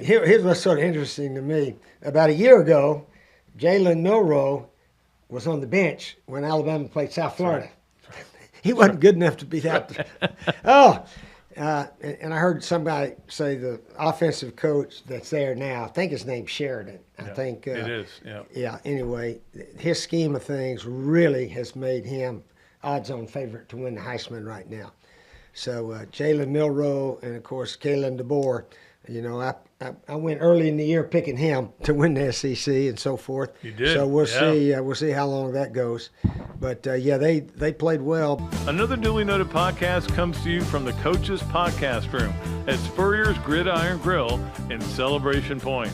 here's what's sort of interesting to me. About a year ago, Jalen Milroe was on the bench when Alabama played South Florida. He wasn't good enough to be out there. And I heard somebody say the offensive coach that's there now, I think his name's Sheridan. I think it is. Yeah. Yeah. Anyway, his scheme of things really has made him odds-on favorite to win the Heisman right now. So Jalen Milroe and of course Kalen DeBoer. You know, I went early in the year picking him to win the SEC and so forth. You did. So we'll see. We'll see how long that goes. But they played well. Another Dooley Noted podcast comes to you from the Coach's Podcast Room at Spurrier's Gridiron Grill in Celebration Point.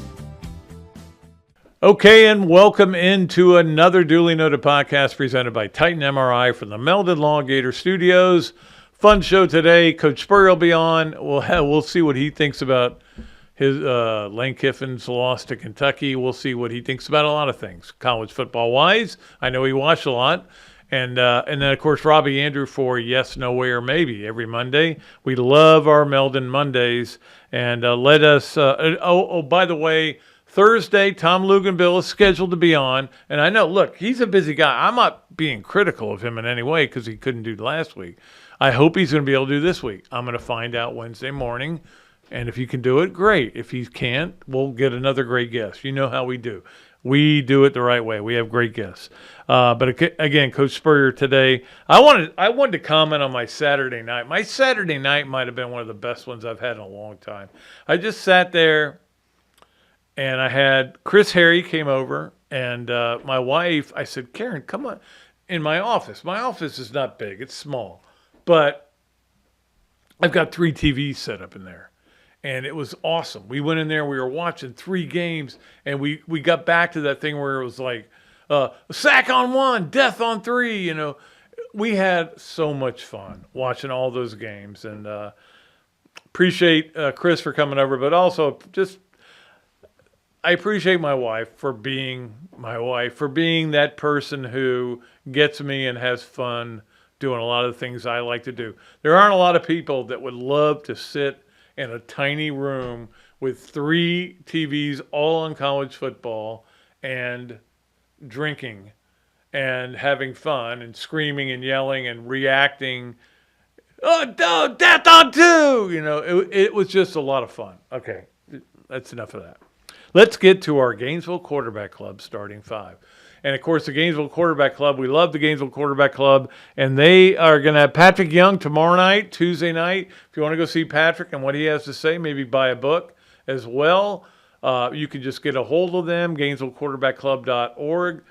Okay, and welcome into another Dooley Noted podcast presented by Titan MRI from the Meldon Law Gator Studios. Fun show today. Coach Spurrier will be on. We'll see what he thinks about his Lane Kiffin's loss to Kentucky. We'll see what he thinks about a lot of things, college football wise. I know he watched a lot, and then of course Robbie Andrew for Yes, No Way, or Maybe every Monday. We love our Meldon Mondays, and let us. By the way, Thursday Tom Luganville is scheduled to be on, and I know. Look, he's a busy guy. I'm not being critical of him in any way because he couldn't do last week. I hope he's going to be able to do this week. I'm going to find out Wednesday morning, and if he can do it, great. If he can't, we'll get another great guest. You know how we do. We do it the right way. We have great guests. But again, Coach Spurrier today, I wanted to comment on my Saturday night. My Saturday night might have been one of the best ones I've had in a long time. I just sat there, and I had Chris Harry came over, and my wife, I said, Karen, come on. In my office. My office is not big. It's small. But I've got 3 TVs set up in there, and it was awesome. We went in there, we were watching 3 games, and we got back to that thing where it was like sack on 1, death on 3. You know, we had so much fun watching all those games, and appreciate Chris for coming over, but also just I appreciate my wife for being that person who gets me and has fun doing a lot of the things I like to do. There aren't a lot of people that would love to sit in a tiny room with 3 TVs all on college football and drinking and having fun and screaming and yelling and reacting. Oh, death on 2! You know, it was just a lot of fun. Okay, that's enough of that. Let's get to our Gainesville Quarterback Club starting 5. And, of course, the Gainesville Quarterback Club, we love the Gainesville Quarterback Club, and they are going to have Patrick Young tomorrow night, Tuesday night. If you want to go see Patrick and what he has to say, maybe buy a book as well. You can just get a hold of them, GainesvilleQuarterbackClub.org.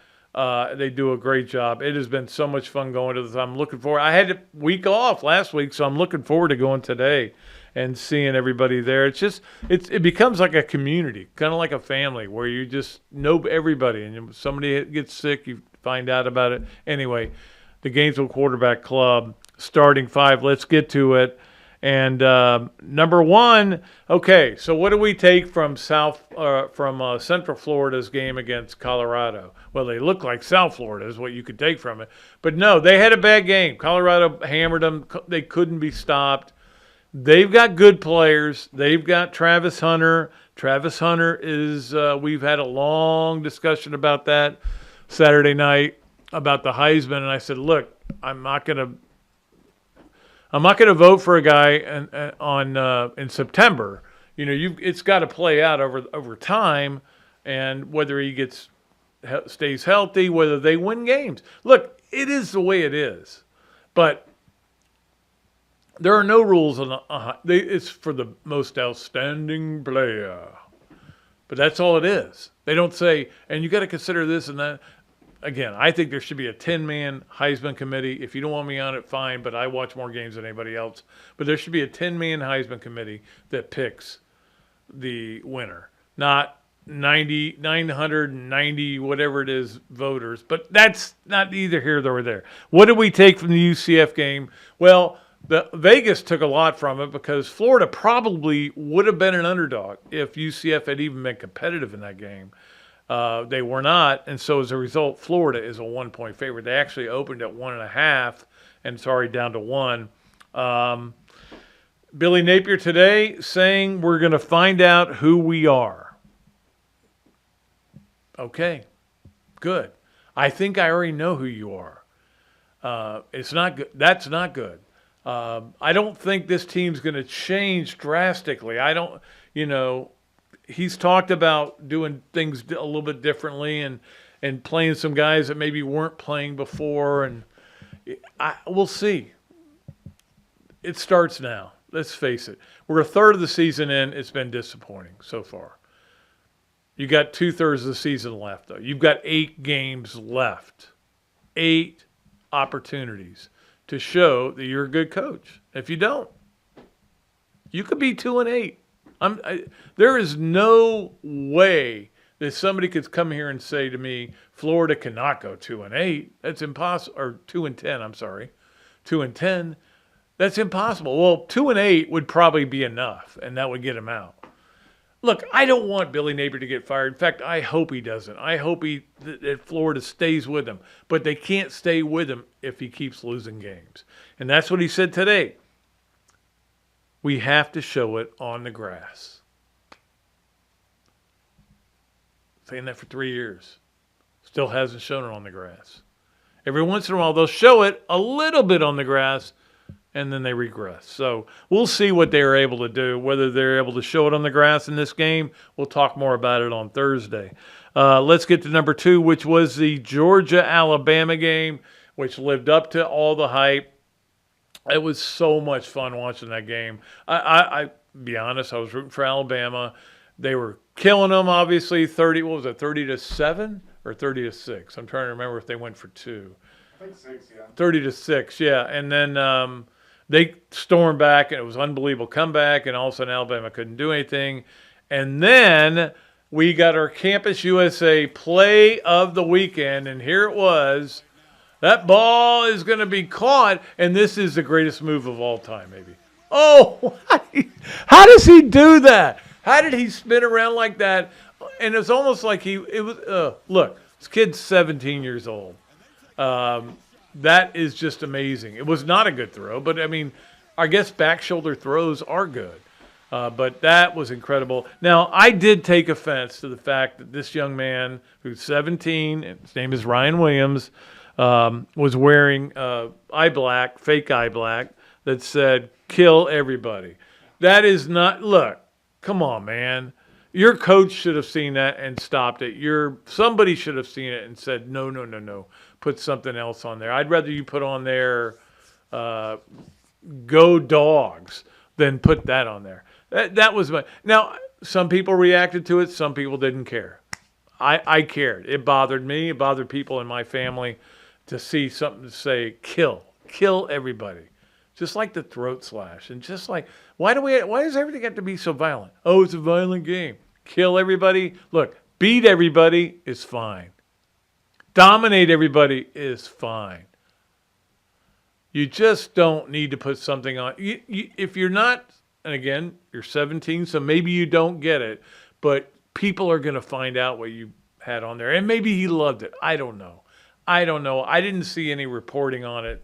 They do a great job. It has been so much fun going to this. I'm looking forward. I had a week off last week, so I'm looking forward to going today and seeing everybody there. It's just it becomes like a community, kind of like a family where you just know everybody, and if somebody gets sick, you find out about it. Anyway, the Gainesville Quarterback Club starting 5. Let's get to it. And number 1, okay. So what do we take from Central Florida's game against Colorado? Well, they look like South Florida is what you could take from it, but no, they had a bad game. Colorado hammered them. They couldn't be stopped. They've got good players. They've got Travis Hunter. Travis Hunter is, we've had a long discussion about that Saturday night about the Heisman. And I said, look, I'm not going to vote for a guy in September. You know, it's got to play out over time, and whether he stays healthy, whether they win games. Look, it is the way it is. But there are no rules on it's for the most outstanding player. But that's all it is. They don't say, and you got to consider this and that. Again, I think there should be a 10-man Heisman committee. If you don't want me on it, fine, but I watch more games than anybody else. But there should be a 10-man Heisman committee that picks the winner, not 990, whatever it is, voters. But that's not either here nor there. What did we take from the UCF game? Well, Vegas took a lot from it because Florida probably would have been an underdog if UCF had even been competitive in that game. They were not, and so as a result, Florida is a 1-point favorite. They actually opened at 1.5, and down to 1. Billy Napier today saying we're going to find out who we are. Okay, good. I think I already know who you are. It's not good. That's not good. I don't think this team's going to change drastically. I don't, he's talked about doing things a little bit differently and playing some guys that maybe weren't playing before. And we'll see. It starts now. Let's face it. We're a third of the season in. It's been disappointing so far. You got 2/3 of the season left, though. You've got 8 games left. 8 opportunities to show that you're a good coach. If you don't, you could be 2-8. There is no way that somebody could come here and say to me, Florida cannot go 2-8. That's impossible. Or 2-10. I'm sorry, 2-10. That's impossible. Well, 2-8 would probably be enough, and that would get him out. Look, I don't want Billy Napier to get fired. In fact, I hope he doesn't. I hope that Florida stays with him. But they can't stay with him if he keeps losing games. And that's what he said today. We have to show it on the grass. Saying that for 3 years. Still hasn't shown it on the grass. Every once in a while, they'll show it a little bit on the grass, and then they regress. So we'll see what they're able to do, whether they're able to show it on the grass in this game. We'll talk more about it on Thursday. Let's get to number 2, which was the Georgia-Alabama game, which lived up to all the hype. It was so much fun watching that game. I be honest, I was rooting for Alabama. They were killing them, obviously. 30-7 or 30-6? I'm trying to remember if they went for 2. I think 6, yeah. 30-6, yeah. And then they stormed back, and it was an unbelievable comeback, and all of a sudden Alabama couldn't do anything. And then we got our Campus USA play of the weekend, and here it was. That ball is going to be caught, and this is the greatest move of all time, maybe. Oh, how does he do that? How did he spin around like that? And it's almost like look, this kid's 17 years old. That is just amazing. It was not a good throw, but I mean, I guess back shoulder throws are good. But that was incredible. Now, I did take offense to the fact that this young man, who's 17, and his name is Ryan Williams, was wearing fake eye black, that said, kill everybody. That is not, look, come on, man. Your coach should have seen that and stopped it. Somebody should have seen it and said, no. Put something else on there. I'd rather you put on there Go Dogs than put that on there. That was my... Now, some people reacted to it. Some people didn't care. I cared. It bothered me. It bothered people in my family to see something to say, kill everybody. Just like the throat slash. And just like, why does everything have to be so violent? Oh, it's a violent game. Kill everybody. Look, beat everybody is fine. Dominate everybody is fine. You just don't need to put something on. If you're not, and again, you're 17, so maybe you don't get it, but people are going to find out what you had on there. And maybe he loved it. I don't know. I didn't see any reporting on it.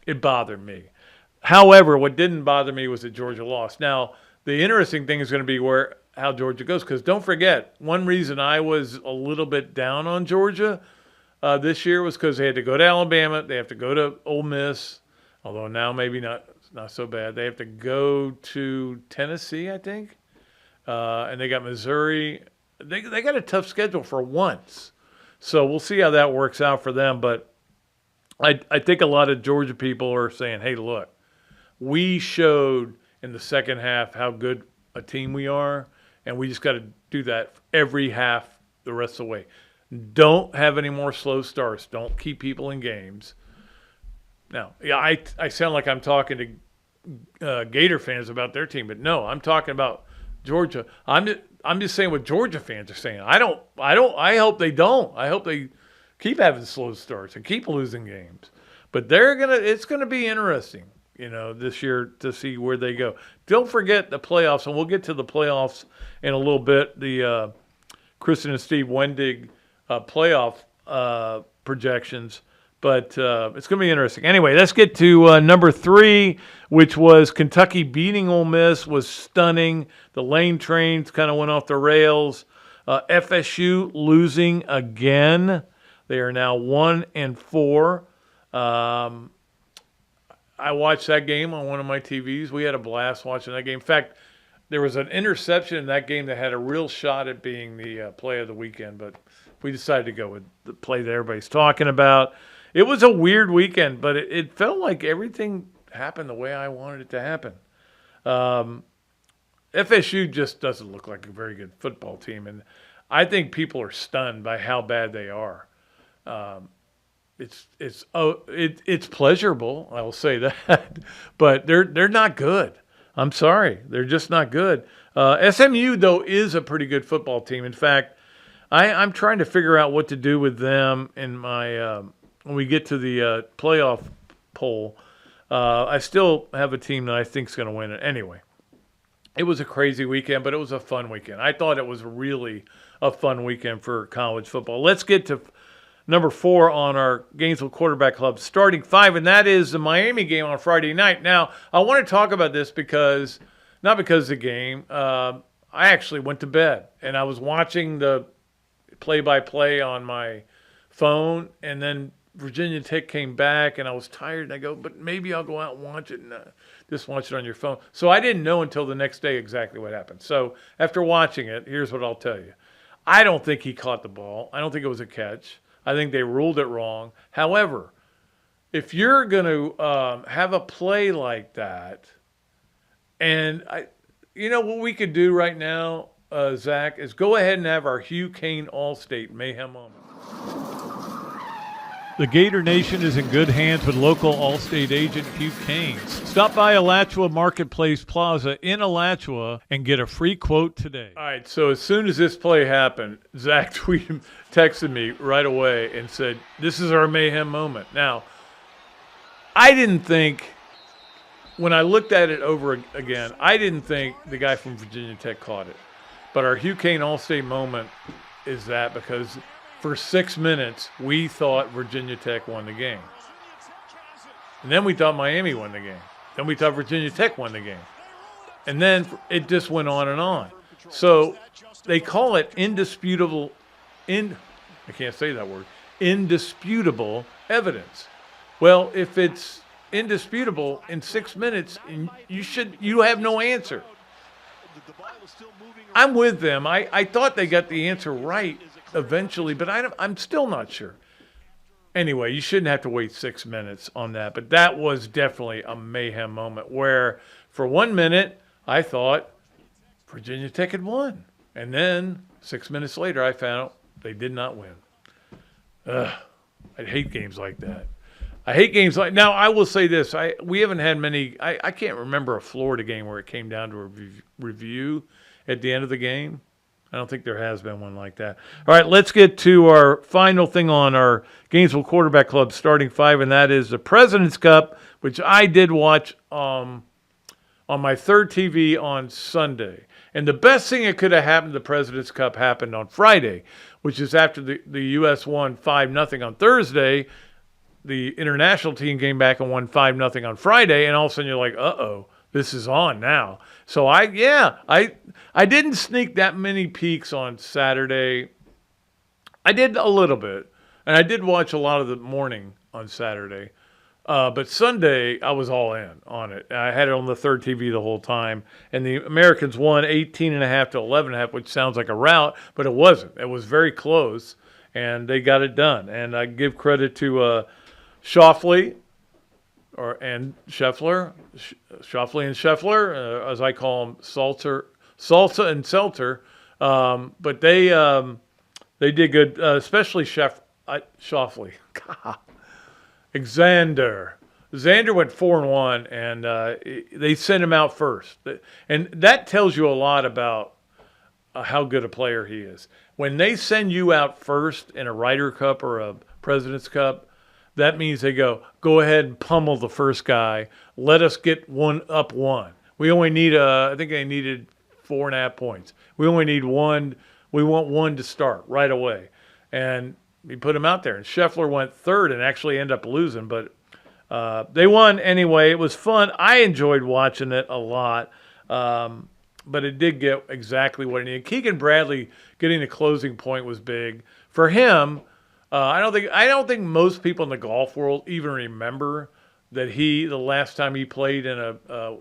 It bothered me. However, what didn't bother me was that Georgia lost. Now, the interesting thing is going to be how Georgia goes, because don't forget, one reason I was a little bit down on Georgia this year was because they had to go to Alabama. They have to go to Ole Miss, although now maybe not so bad. They have to go to Tennessee, I think, and they got Missouri. They got a tough schedule for once. So we'll see how that works out for them. But I think a lot of Georgia people are saying, hey, look, we showed in the second half how good a team we are, and we just got to do that every half the rest of the way. Don't have any more slow starts. Don't keep people in games. Now, yeah, I sound like I'm talking to Gator fans about their team, but no, I'm talking about Georgia. I'm just saying what Georgia fans are saying. I hope they don't. I hope they keep having slow starts and keep losing games. But it's gonna be interesting, this year to see where they go. Don't forget the playoffs, and we'll get to the playoffs in a little bit. The Kristen and Steve Wendig playoff projections. But it's going to be interesting. Anyway, let's get to number 3, which was Kentucky beating Ole Miss. Was stunning. The lane trains kind of went off the rails. FSU losing again. They are now 1-4. I watched that game on one of my TVs. We had a blast watching that game. In fact, there was an interception in that game that had a real shot at being the play of the weekend, but we decided to go with the play that everybody's talking about. It was a weird weekend, but it felt like everything happened the way I wanted it to happen. FSU just doesn't look like a very good football team, and I think people are stunned by how bad they are. It's pleasurable, I will say that, but they're not good. I'm sorry, they're just not good. SMU though is a pretty good football team. In fact, I'm trying to figure out what to do with them in my when we get to the playoff poll. I still have a team that I think is going to win it. Anyway, it was a crazy weekend, but it was a fun weekend. I thought it was really a fun weekend for college football. Let's get to number 4 on our Gainesville Quarterback Club starting 5, and that is the Miami game on Friday night. Now, I want to talk about this because, not because of the game, I actually went to bed, and I was watching the play-by-play on my phone, and then Virginia Tech came back, and I was tired, and I go, but maybe I'll go out and watch it, and just watch it on your phone. So I didn't know until the next day exactly what happened. So after watching it, here's what I'll tell you. I don't think he caught the ball. I don't think it was a catch. I think they ruled it wrong. However, if you're going to have a play like that, and you know what we could do right now, Zach, is go ahead and have our Hugh, Cain, Allstate Mayhem moment. The Gator Nation is in good hands with local Allstate agent Hugh Cain. Stop by Alachua Marketplace Plaza in Alachua and get a free quote today. All right, so as soon as this play happened, Zach texted me right away and said, this is our Mayhem moment. Now, I didn't think, when I looked at it over again, I didn't think the guy from Virginia Tech caught it. But our Hugh Cain Allstate moment is that because for 6 minutes, we thought Virginia Tech won the game. And then we thought Miami won the game. Then we thought Virginia Tech won the game. And then it just went on and on. So they call it indisputable evidence. Well, if it's indisputable in 6 minutes, you have no answer. I'm with them. I thought they got the answer right eventually, but I'm still not sure. Anyway, you shouldn't have to wait 6 minutes on that, but that was definitely a Mayhem moment where for 1 minute I thought Virginia Tech had won, and then 6 minutes later I found out they did not win. I hate games like that. Now I will say this, we haven't had many, I can't remember a Florida game where it came down to a review at the end of the game. I don't think there has been one like that. All right, let's get to our final thing on our Gainesville Quarterback Club starting 5, and that is the President's Cup, which I did watch on my third TV on Sunday. And the best thing that could have happened to the President's Cup happened on Friday, which is after the U.S. won 5-0 on Thursday. The international team came back and won 5-0 on Friday, and all of a sudden you're like, uh-oh, this is on now. So I didn't sneak that many peeks on Saturday. I did a little bit, and I did watch a lot of the morning on Saturday. But Sunday, I was all in on it. I had it on the third TV the whole time, and the Americans won 18.5 to 11.5, which sounds like a rout, but it wasn't. It was very close, and they got it done. And I give credit to Schauffele and Scheffler, as I call them, Salsa and Seltzer. But they did good, especially Schauffele. Xander went 4-1, and they sent him out first, and that tells you a lot about how good a player he is. When they send you out first in a Ryder Cup or a President's Cup, that means they go ahead and pummel the first guy. Let us get one. We only need I think they needed 4.5 points. We only need one. We want one to start right away. And he put him out there. And Scheffler went third and actually ended up losing, but they won anyway. It was fun. I enjoyed watching it a lot, but it did get exactly what it needed. Keegan Bradley getting the closing point was big for him. I don't think most people in the golf world even remember that the last time he played in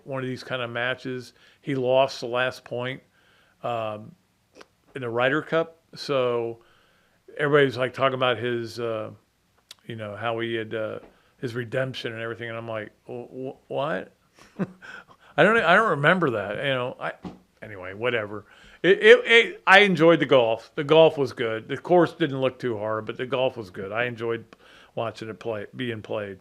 one of these kind of matches, he lost the last point in the Ryder Cup. So everybody's like talking about his, how he had his redemption and everything, and I'm like, what? I don't remember that. Anyway, whatever. I enjoyed the golf. The golf was good. The course didn't look too hard, but the golf was good. I enjoyed watching it being played.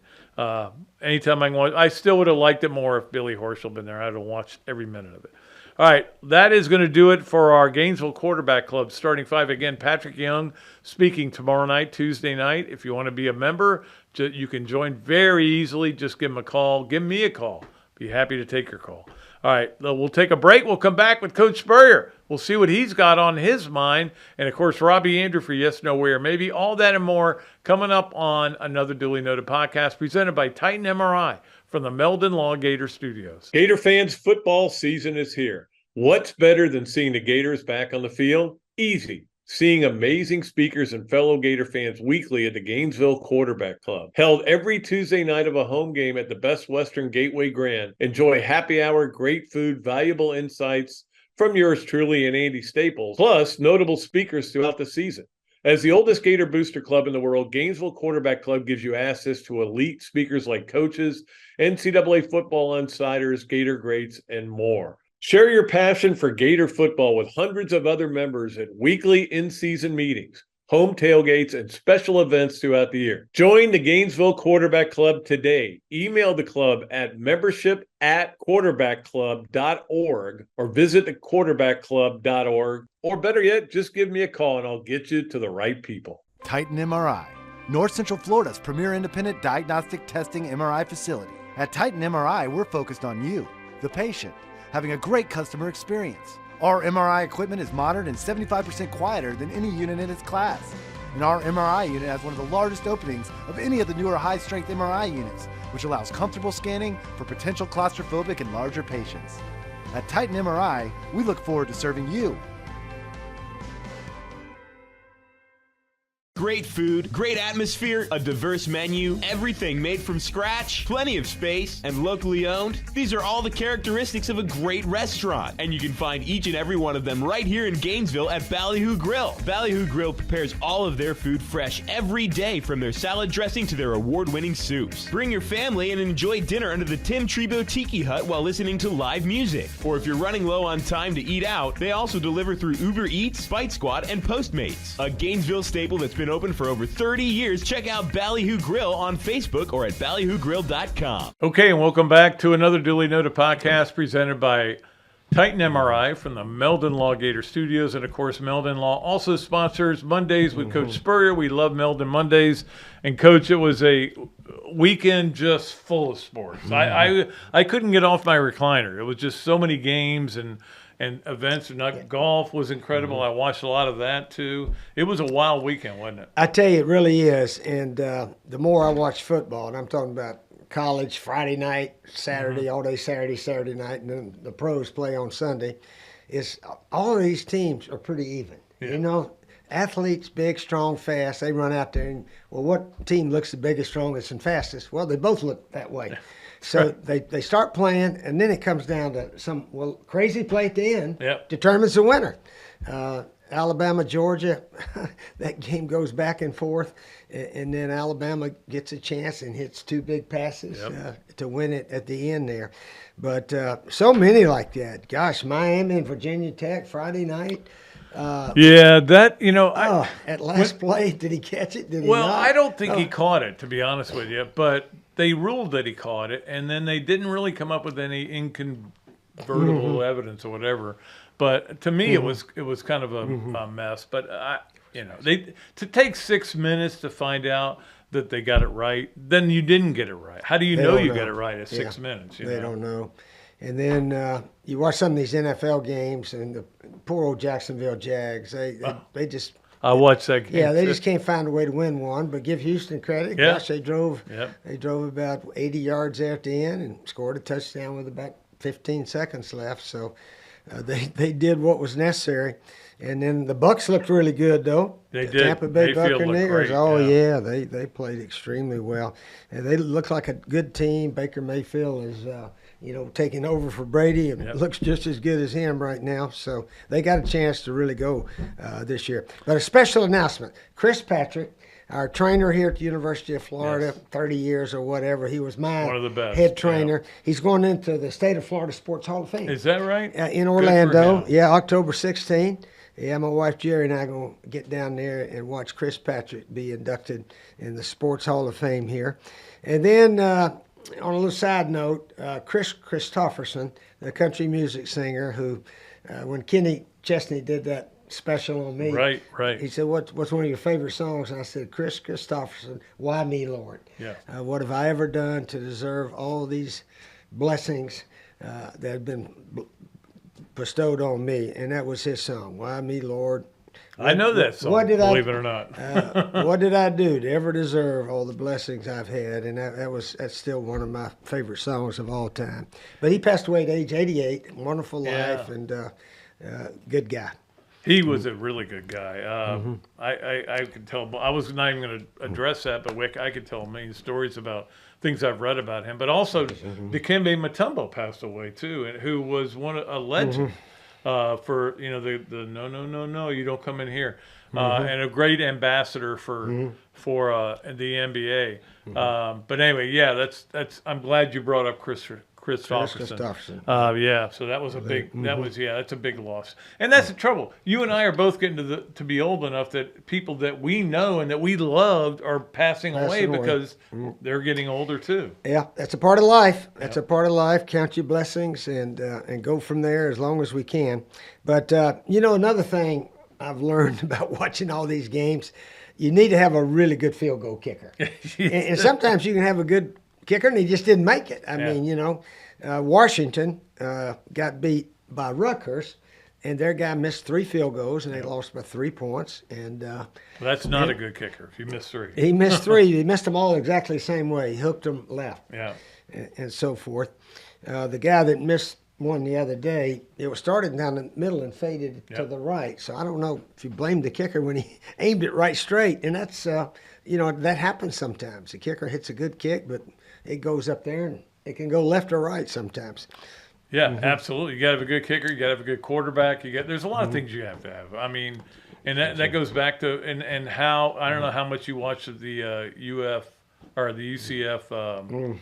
Anytime I can watch, I still would have liked it more if Billy Horschel had been there. I'd have watched every minute of it. All right, that is going to do it for our Gainesville Quarterback Club starting five. Again, Patrick Young speaking tomorrow night, Tuesday night. If you want to be a member, you can join very easily. Just give him a call. Give me a call. Be happy to take your call. All right, we'll take a break. We'll come back with Coach Spurrier. We'll see what he's got on his mind. And, of course, Robbie Andrew for Yes, No, Where. Maybe all that and more coming up on another Dooley Noted podcast presented by Titan MRI from the Meldon Law Gator Studios. Gator fans, football season is here. What's better than seeing the Gators back on the field? Easy. Seeing amazing speakers and fellow Gator fans weekly at the Gainesville Quarterback Club. Held every Tuesday night of a home game at the Best Western Gateway Grand. Enjoy happy hour, great food, valuable insights from yours truly and Andy Staples, plus notable speakers throughout the season. As the oldest Gator booster club in the world, Gainesville Quarterback Club gives you access to elite speakers like coaches, NCAA football insiders, Gator greats, and more. Share your passion for Gator football with hundreds of other members at weekly in-season meetings, home tailgates, and special events throughout the year. Join the Gainesville Quarterback Club today. Email the club at membership@quarterbackclub.org or visit thequarterbackclub.org. Or better yet, just give me a call and I'll get you to the right people. Titan MRI, North Central Florida's premier independent diagnostic testing MRI facility. At Titan MRI, we're focused on you, the patient, having a great customer experience. Our MRI equipment is modern and 75% quieter than any unit in its class. And our MRI unit has one of the largest openings of any of the newer high-strength MRI units, which allows comfortable scanning for potential claustrophobic and larger patients. At Titan MRI, we look forward to serving you. Great food, great atmosphere, a diverse menu, everything made from scratch, plenty of space, and locally owned. These are all the characteristics of a great restaurant, and you can find each and every one of them right here in Gainesville at Ballyhoo Grill. Ballyhoo Grill prepares all of their food fresh every day, from their salad dressing to their award-winning soups. Bring your family and enjoy dinner under the Tim Trebo Tiki Hut while listening to live music. Or if you're running low on time to eat out, they also deliver through Uber Eats, Spite Squad, and Postmates. A Gainesville staple that's been open for over 30 years. Check out Ballyhoo Grill on Facebook or at ballyhoogrill.com. Okay, and welcome back to another Dooley Noted podcast presented by Titan MRI from the Meldon Law Gator Studios. And, of course, Meldon Law also sponsors Mondays with Coach Spurrier. We love Meldon Mondays. And, Coach, it was a weekend just full of sports. I couldn't get off my recliner. It was just so many games and events. Golf was incredible. I watched a lot of that, too. It was a wild weekend, wasn't it? I tell you, it really is. And the more I watch football, and I'm talking about college Friday night, Saturday, all day Saturday night, and then the pros play on Sunday, is all of these teams are pretty even. Yeah. You know, athletes, big, strong, fast, they run out there and, well, what team looks the biggest, strongest, and fastest? Well, they both look that way. So they start playing, and then it comes down to some crazy play at the end determines the winner. Alabama, Georgia, that game goes back and forth, and then Alabama gets a chance and hits two big passes to win it at the end there. But so many like that. Gosh, Miami and Virginia Tech Friday night. At last play, did he catch it? Did he not? I don't think he caught it, to be honest with you, but they ruled that he caught it, and then they didn't really come up with any incontrovertible evidence or whatever. But to me, it was kind of a mess. But to take 6 minutes to find out that they got it right, then you didn't get it right. How do you know you got it right at 6 minutes? They don't know. And then you watch some of these NFL games, and the poor old Jacksonville Jags, they just I watched that game. Yeah, they just can't find a way to win one. But give Houston credit. Yeah. Gosh, they drove. Yep. They drove about 80 yards after the end and scored a touchdown with about 15 seconds left. So they did what was necessary. And then the Bucks looked really good, though. They The did. Tampa Bay Mayfield looked Buccaneers. great, Oh yeah. yeah, they played extremely well. And they look like a good team. Baker Mayfield is taking over for Brady and looks just as good as him right now. So they got a chance to really go this year. But a special announcement: Chris Patrick, our trainer here at the University of Florida, 30 years or whatever. He was my One of the best, head trainer. He's going into the State of Florida Sports Hall of Fame. Is that right? In Orlando. him. Yeah, October 16th. Yeah, my wife Jerry and I are going to get down there and watch Chris Patrick be inducted in the Sports Hall of Fame here. And then on a little side note, Chris Christopherson, the country music singer who, when Kenny Chesney did that special on me, Right. he said, what's one of your favorite songs? And I said, Chris Christopherson, Why Me, Lord? Yeah. What have I ever done to deserve all these blessings that have been bestowed on me? And that was his song, Why Me, Lord? I know that song, believe it or not. What did I do to ever deserve all the blessings I've had? And that's still one of my favorite songs of all time. But he passed away at age 88, wonderful life, and good guy. He was a really good guy. I could tell. I was not even going to address that, but Wick, I could tell many stories about things I've read about him. But also, Dikembe Mutombo passed away too, and who was a legend for the no, you don't come in here, and a great ambassador for the NBA. But anyway, yeah, that's. I'm glad you brought up Chris Christopherson. Yeah, so that was a big. That's a big loss, and that's the trouble. You and I are both getting to be old enough that people that we know and that we loved are passing away because they're getting older too. Yeah, that's a part of life. That's a part of life. Count your blessings and go from there as long as we can. But another thing I've learned about watching all these games, you need to have a really good field goal kicker, and sometimes you can have a good kicker and he just didn't make it. I mean, Washington got beat by Rutgers, and their guy missed 3 field goals, and they lost by 3 points. And that's not a good kicker if you miss 3. He missed 3. He missed them all exactly the same way. He hooked them left, and so forth. The guy that missed one the other day, it was started down the middle and faded to the right. So I don't know if you blame the kicker when he aimed it right straight, and that's that happens sometimes. The kicker hits a good kick, but it goes up there and it can go left or right sometimes. Yeah, absolutely. You got to have a good kicker. You got to have a good quarterback. There's a lot of things you have to have. I mean, and that goes back to and how I don't know how much you watched the UF or the UCF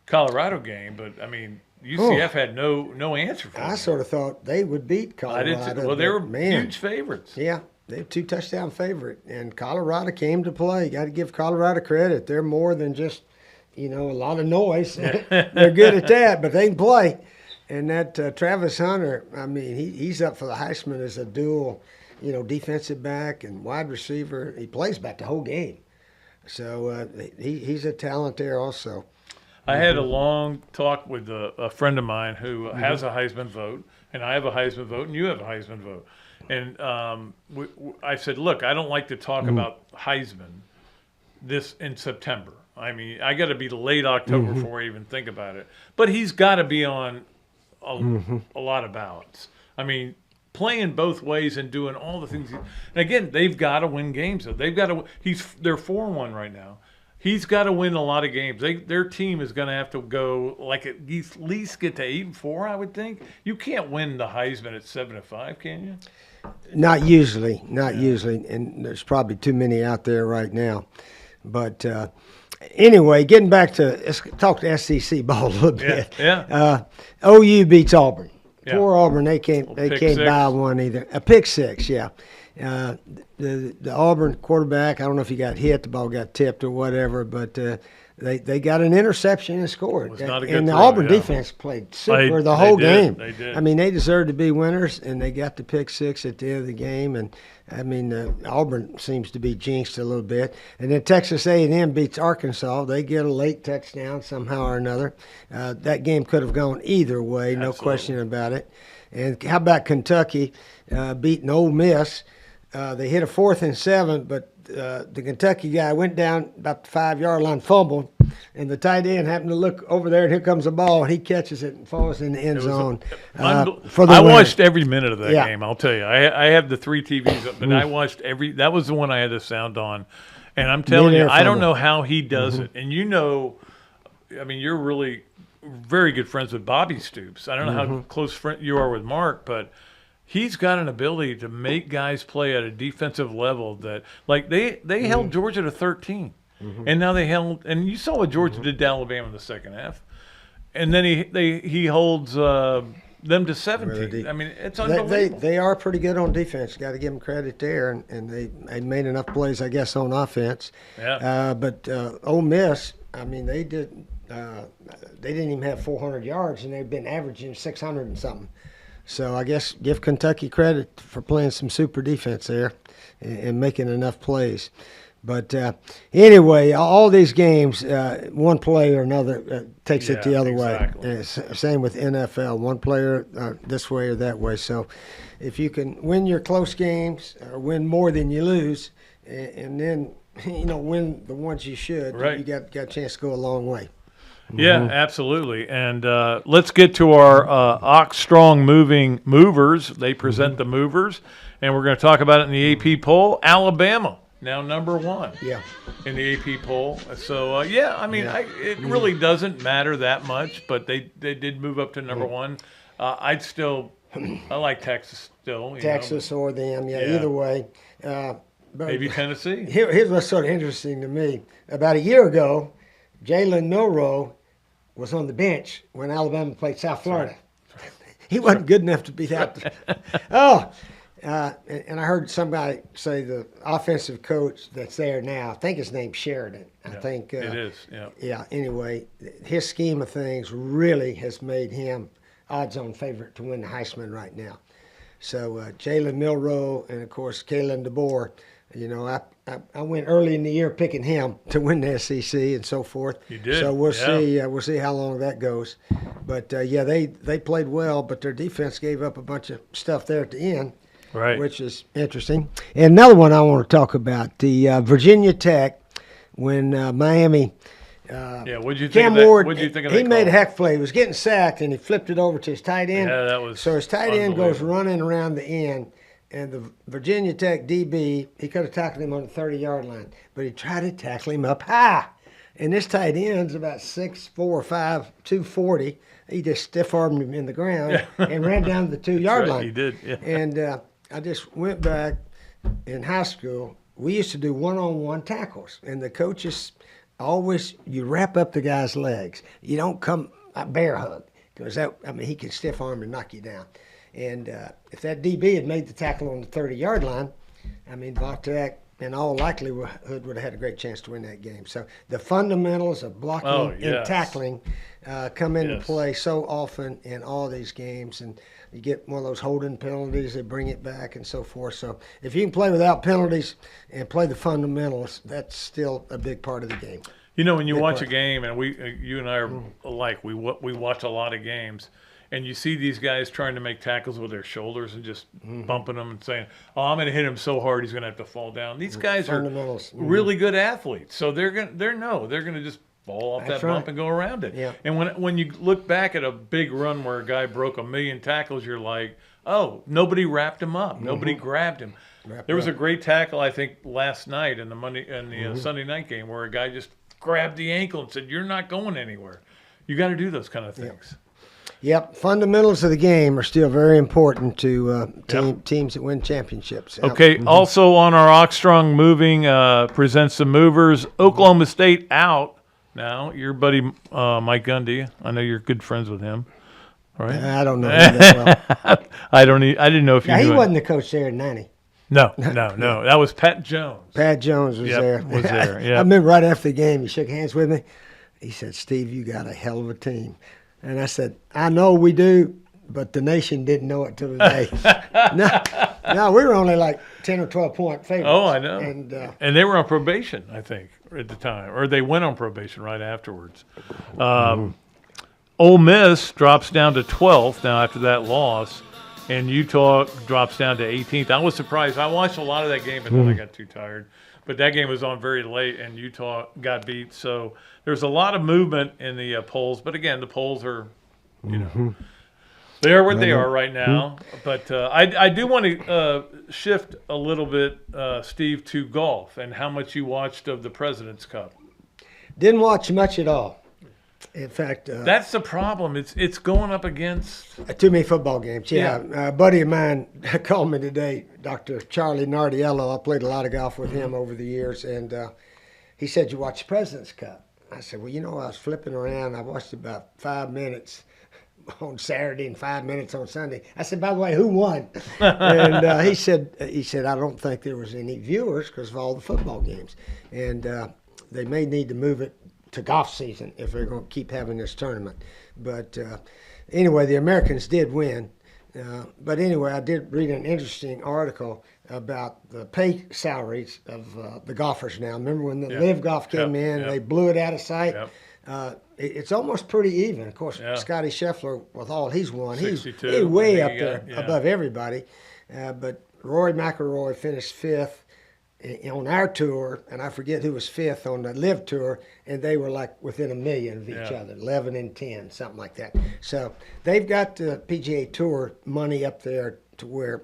Colorado game, but I mean UCF had no answer for them. I sort of thought they would beat Colorado. I did too. Well, they were huge favorites. Yeah, they're 2-touchdown favorite, and Colorado came to play. You got to give Colorado credit. They're more than just a lot of noise. They're good at that, but they can play. And that Travis Hunter, I mean, he's up for the Heisman as a dual, defensive back and wide receiver. He plays back the whole game. So he's a talent there also. I had a long talk with a friend of mine who has a Heisman vote, and I have a Heisman vote, and you have a Heisman vote. And I said, look, I don't like to talk about Heisman this in September. I mean, I got to be late October before I even think about it. But he's got to be on a lot of ballots. I mean, playing both ways and doing all the things. And again, they've got to win games. So they've got to. They're 4-1 right now. He's got to win a lot of games. Their team is going to have to go at least get to 8-4. I would think. You can't win the Heisman at 7-5, can you? Not usually. And there's probably too many out there right now. But anyway, getting back to let's talk to SEC ball a little bit. Yeah. OU beats Auburn. Yeah. Poor Auburn. They can't buy one either. A pick six. Yeah. The Auburn quarterback, I don't know if he got hit, the ball got tipped or whatever, but they got an interception and scored. It was not a good and the throw, Auburn yeah. defense played super the whole game. They did. I mean, they deserved to be winners, and they got the pick six at the end of the game. And I mean, Auburn seems to be jinxed a little bit. And then Texas A&M beats Arkansas. They get a late touchdown somehow or another. That game could have gone either way, no question about it. And how about Kentucky beating Ole Miss? They hit a 4th and 7, but the Kentucky guy went down about the 5-yard line, fumbled, and the tight end happened to look over there, and here comes the ball, and he catches it and falls in the end zone for the I win. watched every minute of that Yeah. game. I'll tell you, I have the 3 TVs up, but I watched every. That was the one I had the sound on, and I'm telling you, I don't know how he does it. And I mean, you're really very good friends with Bobby Stoops. I don't know how close friend you are with Mark, but he's got an ability to make guys play at a defensive level that, like, they held Georgia to 13. And now they held, and you saw what Georgia did to Alabama in the second half. And then he holds them to 17. I mean, it's unbelievable. They are pretty good on defense. Got to give them credit there, and they made enough plays, I guess, on offense. Yeah. But Ole Miss, I mean, they didn't even have 400 yards, and they've been averaging 600 and something. So I guess give Kentucky credit for playing some super defense there and making enough plays. But anyway, all these games, one play or another takes it the other way. Same with NFL, one player this way or that way. So if you can win your close games or win more than you lose, and then win the ones you should, you got a chance to go a long way. Yeah, absolutely. And let's get to our Ox Strong Movers. They present the movers, and we're going to talk about it in the AP poll. Alabama, now number 1 in the AP poll. So, I mean, it really doesn't matter that much, but they did move up to number 1. I like Texas still. Texas or them, either way. But maybe Tennessee. Here's what's sort of interesting to me. About a year ago, Jalen Milroe was on the bench when Alabama played South Florida. Right. He wasn't good enough to beat out. And I heard somebody say the offensive coach that's there now, I think his name's Sheridan. I think it is. Yeah. Anyway, his scheme of things really has made him odds-on favorite to win the Heisman right now. So Jalen Milroe and of course Kalen DeBoer. I went early in the year picking him to win the SEC and so forth. You did. So we'll see. We'll see how long that goes. But they played well, but their defense gave up a bunch of stuff there at the end, which is interesting. And another one I want to talk about, the Virginia Tech when Miami. What'd you think Cam of that? Ward, What'd you think of that he made a call? heck play. He was getting sacked, and he flipped it over to his tight end. Yeah, that was so his tight end goes running around the end. And the Virginia Tech DB, he could have tackled him on the 30-yard line, but he tried to tackle him up high. And this tight end's about 6'4", 5", 240. He just stiff-armed him in the ground and ran down the 2-yard line. He did, yeah. And I just went back in high school. We used to do one-on-one tackles, and the coaches always, you wrap up the guy's legs. You don't come a bear hug, because he can stiff-arm and knock you down. And if that DB had made the tackle on the 30-yard line, Vatek in all likelihood would have had a great chance to win that game. So the fundamentals of blocking and tackling come into play so often in all these games. And you get one of those holding penalties, they bring it back and so forth. So if you can play without penalties and play the fundamentals, that's still a big part of the game. When you watch a game, and you and I are alike, we watch a lot of games. And you see these guys trying to make tackles with their shoulders and just bumping them and saying, I'm going to hit him so hard he's going to have to fall down. These guys are really good athletes. So they're going to just fall off that bump and go around it. Yeah. And when you look back at a big run where a guy broke 1,000,000 tackles, you're like, oh, nobody wrapped him up. Nobody grabbed him. There was a great tackle, I think, last night in the Sunday night game where a guy just grabbed the ankle and said, you're not going anywhere. You got to do those kind of things. Yep, fundamentals of the game are still very important to teams that win championships. Okay, also on our Oxstrong Moving presents the movers. Oklahoma State out now. Your buddy Mike Gundy, I know you're good friends with him, right? I don't know him that well. I didn't know if you knew he him. wasn't the coach there in '90. No. That was Pat Jones. Pat Jones was there. I remember right after the game, he shook hands with me. He said, "Steve, you got a hell of a team." And I said, I know we do, but the nation didn't know it till today. No, we were only like 10 or 12-point favorites. Oh, I know. And they were on probation, I think, at the time. Or they went on probation right afterwards. Ole Miss drops down to 12th now after that loss. and Utah drops down to 18th. I was surprised. I watched a lot of that game, but then I got too tired. But that game was on very late, and Utah got beat. So there's a lot of movement in the polls. But again, the polls are, they are what they are right now. But I do want to shift a little bit, Steve, to golf and how much you watched of the President's Cup. Didn't watch much at all. In fact, that's the problem. It's going up against too many football games. Yeah, a buddy of mine called me today, Dr. Charlie Nardiello. I played a lot of golf with him over the years, and he said, "You watch the President's Cup?" I said, "Well, I was flipping around. I watched about 5 minutes on Saturday and 5 minutes on Sunday." I said, "By the way, who won?" And he said, "I don't think there was any viewers because of all the football games, and they may need to move it to golf season if they're going to keep having this tournament." But anyway, the Americans did win. But anyway, I did read an interesting article about the pay salaries of the golfers now. Remember when the Live Golf came in, they blew it out of sight? It's almost pretty even. Of course, Scotty Scheffler, with all he's won, he's way up there above everybody. But Rory McIlroy finished 5th on our tour, and I forget who was 5th on the Live Tour, and they were like within $1 million of each other, 11 and 10, something like that. So they've got the PGA Tour money up there to where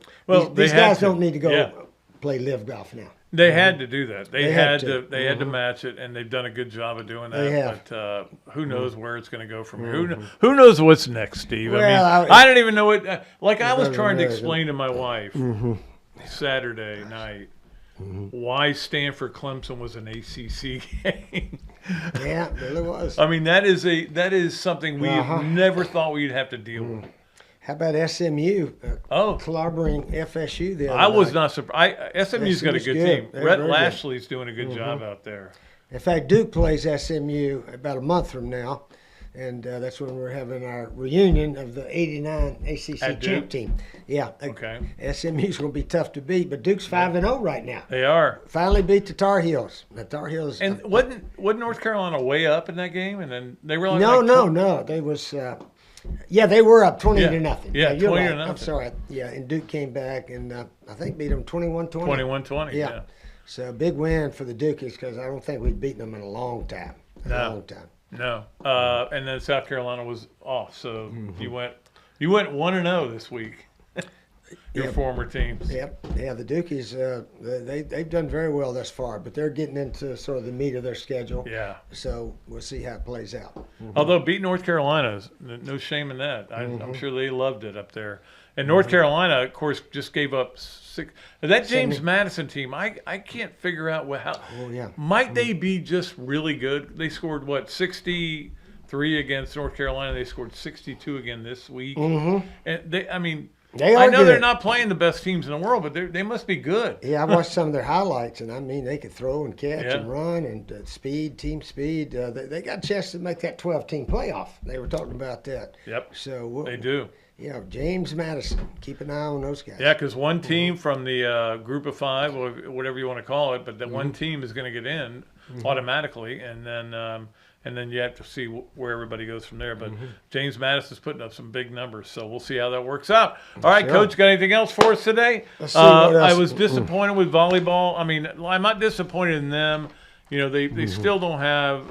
these guys don't need to go play Live Golf now. They had to do that. They had to match it, and they've done a good job of doing that. They have. But who knows where it's going to go from here? Who knows what's next, Steve? Well, I don't even know what. I was trying to explain to my wife Saturday night. Why Stanford Clemson was an ACC game. Yeah, it really was. I mean, that is something we have never thought we'd have to deal with. How about SMU clobbering FSU the other I was night? not surprised. SMU's got a good team. Rhett Lashley's doing a good job out there. In fact, Duke plays SMU about a month from now, and that's when we're having our reunion of the '89 ACC champ team. Yeah. Okay. SMU's going to be tough to beat, but Duke's 5-0 right now. They are. Finally beat the Tar Heels. The Tar Heels. And wasn't North Carolina way up in that game, and then they were like no. They was. They were up 20-0. Yeah, you're 20 right. to nothing. I'm sorry. Yeah, and Duke came back and I think beat them 21-20. 21-20. Yeah. So a big win for the Dukies because I don't think we'd beaten them in a long time. No. And then South Carolina was off, so you went 1-0 this week. Your former teams. Yep. Yeah, the Dukies, they've done very well thus far, but they're getting into sort of the meat of their schedule. Yeah. So we'll see how it plays out. Although beat North Carolina, no shame in that. I'm sure they loved it up there. And North Carolina, of course, just gave up 6. That James Madison team, I can't figure out how. Oh, yeah. Might they be just really good? They scored, 63 against North Carolina. They scored 62 again this week. And I know they're not playing the best teams in the world, but they must be good. Yeah, I watched some of their highlights, and they could throw and catch and run and team speed. They got a chance to make that 12-team playoff. They were talking about that. Yep. So they do. Yeah, James Madison. Keep an eye on those guys. Yeah, because one team from the group of 5, or whatever you want to call it, but that one team is going to get in automatically, and then you have to see where everybody goes from there. But James Madison's putting up some big numbers, so we'll see how that works out. All right, Coach, got anything else for us today? Let's see what else. I was disappointed with volleyball. I'm not disappointed in them. They still don't have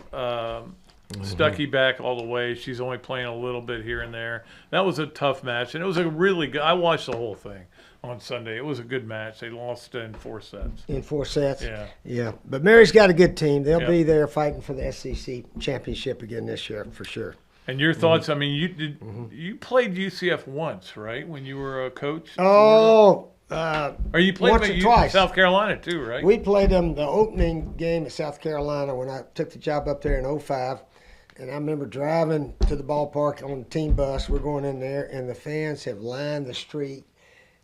Stuckey back all the way. She's only playing a little bit here and there. That was a tough match, and it was a really good – I watched the whole thing on Sunday. It was a good match. They lost in 4 sets. In 4 sets? Yeah. Yeah. But Mary's got a good team. They'll be there fighting for the SEC championship again this year for sure. And your thoughts? You played UCF once, right, when you were a coach? Oh, or you played once or twice. South Carolina too, right? We played them the opening game at South Carolina when I took the job up there in 2005. And I remember driving to the ballpark on the team bus. We're going in there, and the fans have lined the street.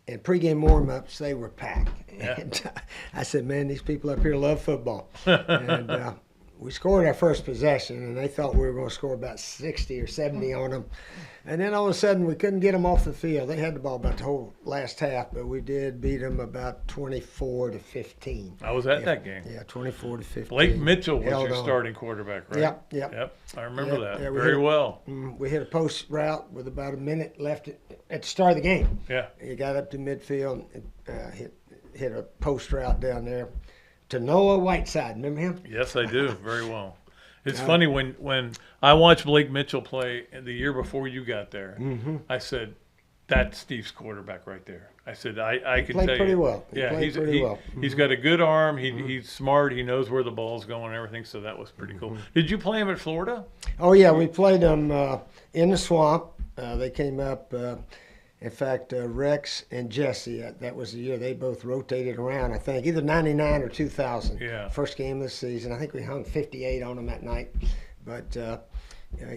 And pregame warm-ups, they were packed. Yeah. And I said, man, these people up here love football. And we scored our first possession, and they thought we were going to score about 60 or 70 on them. And then all of a sudden, we couldn't get them off the field. They had the ball about the whole last half, but we did beat them about 24-15. I was at that game. Yeah, 24-15. Blake Mitchell was Held your on. starting quarterback, right? Yep. I remember that Yeah, very well. We hit a post route with about a minute left at the start of the game. Yeah. He got up to midfield and hit a post route down there to Noah Whiteside. Remember him? Yes, I do very well. It's funny when I watched Blake Mitchell play the year before you got there. Mm-hmm. I said, "That's Steve's quarterback right there." I said, "I can tell Played pretty you." well. He played pretty well. He's got a good arm. He's smart. He knows where the ball's going and everything. So that was pretty cool. Did you play him at Florida? Oh yeah, we played them in the swamp. They came up. In fact, Rex and Jesse, that was the year they both rotated around, I think, either 99 or 2000. Yeah. First game of the season. I think we hung 58 on them that night. But,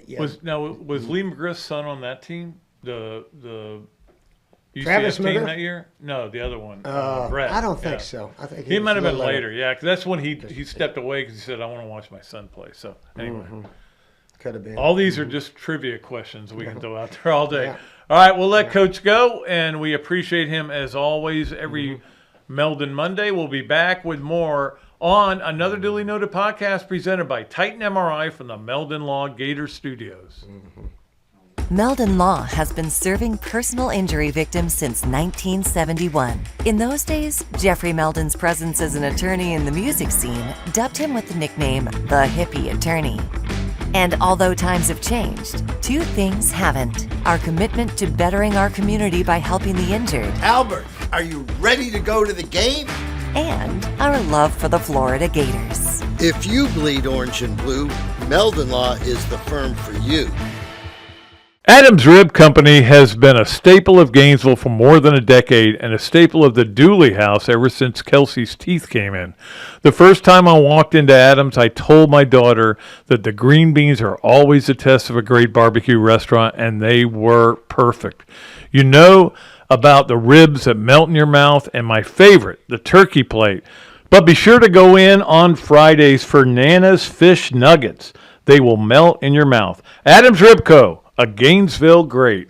yeah. Was Lee McGriff's son on that team? The UCF Travis team McGriff? that year? No, the other one. Brett. I don't think Yeah. so. I think He might have was been a little later, yeah, 'cause that's when he stepped away because he said, "I want to watch my son play." So anyway, Could have been. all these are just trivia questions we can throw out there all day. Yeah. All right, we'll let Coach go, and we appreciate him as always. Every Meldon Monday, we'll be back with more on another Dooley Noted podcast presented by Titan MRI from the Meldon Law Gator Studios. Meldon Law has been serving personal injury victims since 1971. In those days, Jeffrey Meldon's presence as an attorney in the music scene dubbed him with the nickname the Hippie Attorney. And although times have changed, two things haven't: our commitment to bettering our community by helping the injured, Albert, are you ready to go to the game? and our love for the Florida Gators. If you bleed orange and blue, Meldon Law is the firm for you. Adams Rib Company has been a staple of Gainesville for more than a decade and a staple of the Dooley house ever since Kelsey's teeth came in. The first time I walked into Adams, I told my daughter that the green beans are always a test of a great barbecue restaurant, and they were perfect. You know about the ribs that melt in your mouth, and my favorite, the turkey plate. But be sure to go in on Fridays for Nana's Fish Nuggets. They will melt in your mouth. Adams Rib Co., a Gainesville great.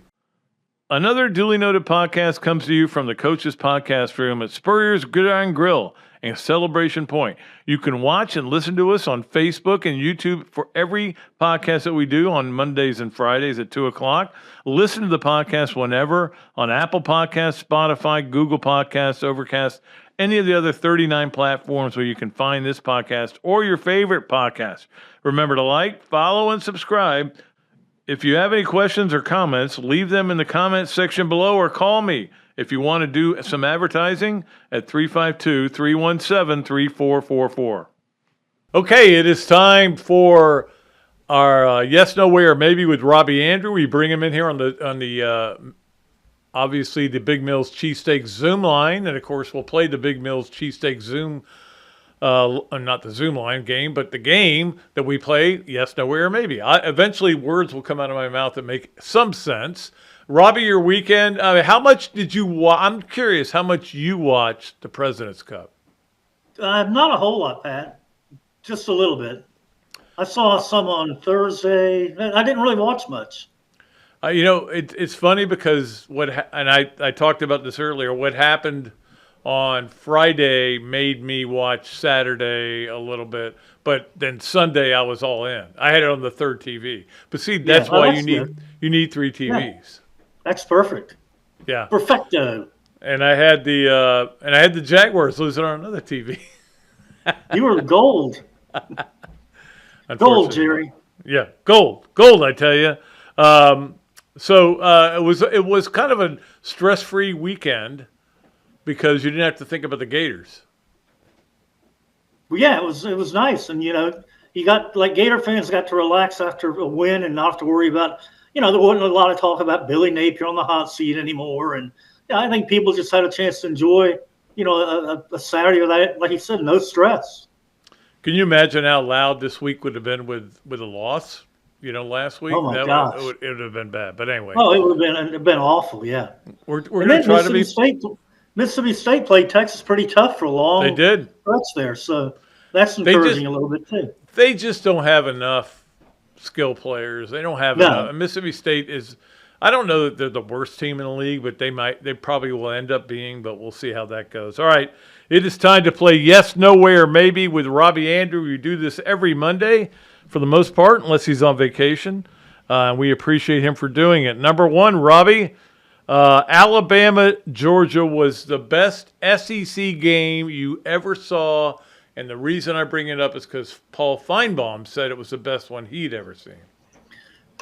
Another duly noted podcast comes to you from the Coach's Podcast Room at Spurrier's Gridiron Grill and Celebration Point. You can watch and listen to us on Facebook and YouTube for every podcast that we do on Mondays and Fridays at 2 o'clock. Listen to the podcast whenever on Apple Podcasts, Spotify, Google Podcasts, Overcast, any of the other 39 platforms where you can find this podcast or your favorite podcast. Remember to like, follow, and subscribe. If you have any questions or comments, leave them in the comments section below or call me if you want to do some advertising at 352-317-3444. Okay, it is time for our yes, no, way, or maybe with Robbie Andrew. We bring him in here on the obviously the Big Mills Cheesesteaks Zoom line, and of course we'll play the Big Mills Cheesesteaks Zoom not the Zoom line game, but the game that we play, yes, no, where, or maybe. Eventually, words will come out of my mouth that make some sense. Robbie, your weekend, how much did you I'm curious how much you watched the President's Cup. Not a whole lot, Pat. Just a little bit. I saw some on Thursday. I didn't really watch much. It's funny because I talked about this earlier, what happened on Friday made me watch Saturday a little bit, but then Sunday I was all in. I had it on the third TV. But see, that's why you need three TVs. Yeah. That's perfect. Yeah. Perfecto. And I had the Jaguars losing on another TV. You were gold. Gold, Jerry. Yeah, gold, I tell you. So it was kind of a stress-free weekend, because you didn't have to think about the Gators. Well, yeah, it was nice, and you got Gator fans got to relax after a win and not have to worry about there wasn't a lot of talk about Billy Napier on the hot seat anymore, and I think people just had a chance to enjoy a Saturday without, like you said, no stress. Can you imagine how loud this week would have been with a loss? Last week. Oh my gosh, it would have been bad. But anyway, it would have been awful. Yeah, we're going to try to be. Mississippi State played Texas pretty tough for a long They did. stretch there, so that's encouraging a little bit too. they just don't have enough skill players. They don't have enough. Mississippi State is. I don't know that they're the worst team in the league, but they probably will end up being, but we'll see how that goes. All right, it is time to play Yes, Nowhere, Maybe with Robbie Andrew. We do this every Monday for the most part, unless he's on vacation. We appreciate him for doing it. Number one, Robbie, Alabama, Georgia was the best SEC game you ever saw, and the reason I bring it up is because Paul Feinbaum said it was the best one he'd ever seen.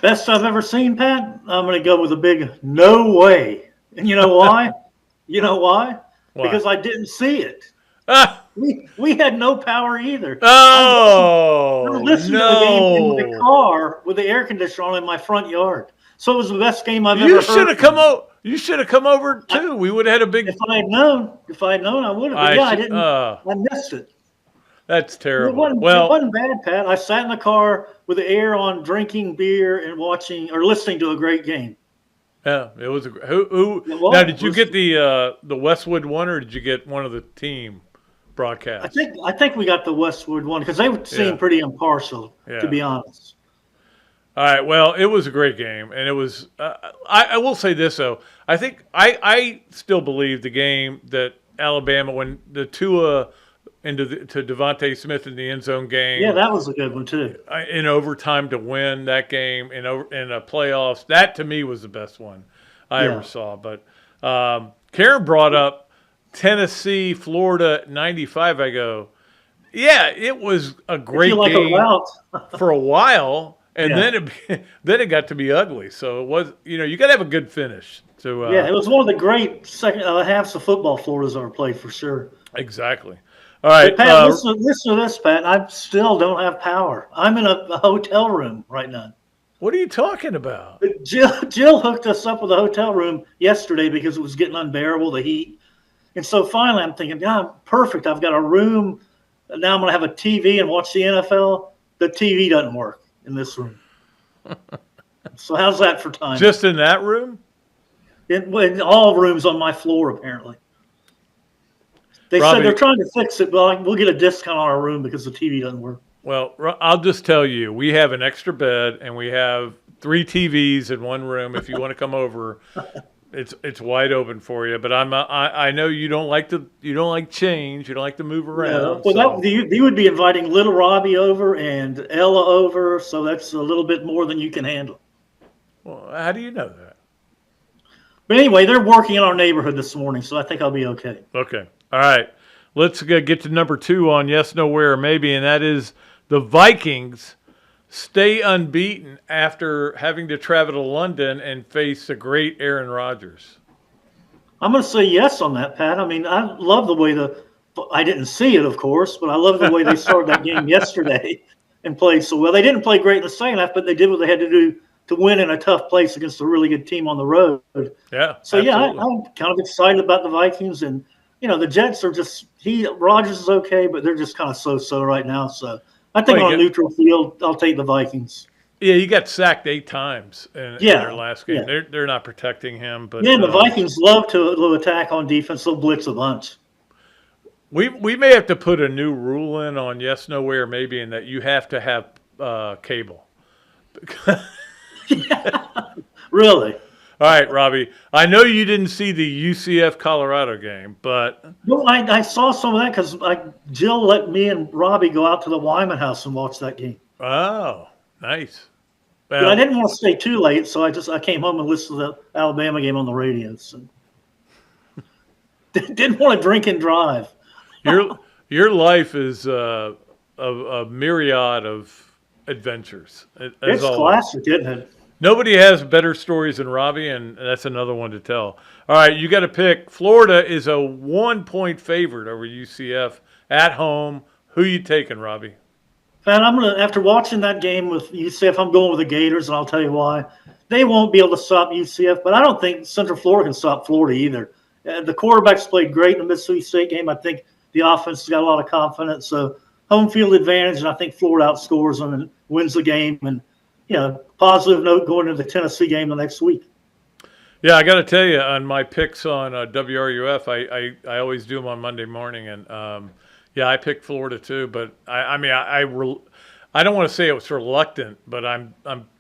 Best I've ever seen, Pat? I'm going to go with a big no way. And you know why? You know why? Because I didn't see it. We had no power either. Oh, I listened to the game in the car with the air conditioner on in my front yard. So it was the best game I've ever heard. You should have come over too. We would have had a big. If I had known, I would have. But I didn't. I missed it. That's terrible. It wasn't bad, Pat. I sat in the car with the air on, drinking beer and watching or listening to a great game. Yeah, it was. Now, did you get the Westwood one, or did you get one of the team broadcasts? I think we got the Westwood one because they seemed pretty impartial, to be honest. All right. Well, it was a great game, and it was. I will say this though. I think I still believe the game that Alabama when the Tua to Devontae Smith in the end zone game. Yeah, that was a good one too. In overtime to win that game in a playoffs, that to me was the best one I ever saw. But Karen brought up Tennessee, Florida, 95. I go, yeah, it was a great game for a while, and then it got to be ugly. So it was, you got to have a good finish. So it was one of the great second halves of football Florida's ever played for sure. Exactly. All right, but Pat, listen to this, Pat. I still don't have power. I'm in a hotel room right now. What are you talking about? Jill hooked us up with a hotel room yesterday because it was getting unbearable, the heat. And so finally I'm thinking, perfect. I've got a room. Now I'm going to have a TV and watch the NFL. The TV doesn't work in this room. So how's that for time? Just in that room? In all rooms on my floor, apparently. They said they're trying to fix it, but we'll get a discount on our room because the TV doesn't work. Well, I'll just tell you, we have an extra bed and we have 3 TVs in one room. If you want to come over, it's wide open for you. But I know you don't like change, you don't like to move around. No. Well, you would be inviting little Robbie over and Ella over, so that's a little bit more than you can handle. Well, how do you know that? But anyway, they're working in our neighborhood this morning, so I think I'll be okay. Okay. All right, let's get to number 2 on Yes, Nowhere, Maybe, and that is the Vikings stay unbeaten after having to travel to London and face the great Aaron Rodgers. I'm going to say yes on that, Pat. I mean, I love the way I didn't see it, of course, but I love the way they started that game yesterday and played so well. They didn't play great in the second half, but they did what they had to do to win in a tough place against a really good team on the road. Yeah. So, I'm kind of excited about the Vikings and the Jets are Rodgers is okay, but they're just kind of so-so right now. So I think on a neutral field, I'll take the Vikings. Yeah, he got sacked 8 times in their last game. Yeah. They're not protecting him. But the Vikings love to attack on defense. They'll blitz a bunch. We may have to put a new rule in on Yes, Nowhere, Maybe, in that you have to have cable. Really? All right, Robbie. I know you didn't see the UCF Colorado game, but no, I saw some of that because Jill let me and Robbie go out to the Wyman house and watch that game. Oh, nice. Well, but I didn't want to stay too late, so I came home and listened to the Alabama game on the radio. So. Didn't want to drink and drive. Your life is a myriad of adventures. It's classic, isn't it? Nobody has better stories than Robbie, and that's another one to tell. All right, you got to pick. Florida is a 1-point favorite over UCF at home. Who you taking, Robbie? Man, after watching that game with UCF, I'm going with the Gators, and I'll tell you why. They won't be able to stop UCF, but I don't think Central Florida can stop Florida either. The quarterbacks played great in the Mississippi State game. I think the offense has got a lot of confidence. So home field advantage, and I think Florida outscores them and wins the game. And positive note going into the Tennessee game the next week. Yeah, I got to tell you, on my picks on WRUF, I always do them on Monday morning, and I picked Florida too. But I I don't want to say it was reluctant, but I'm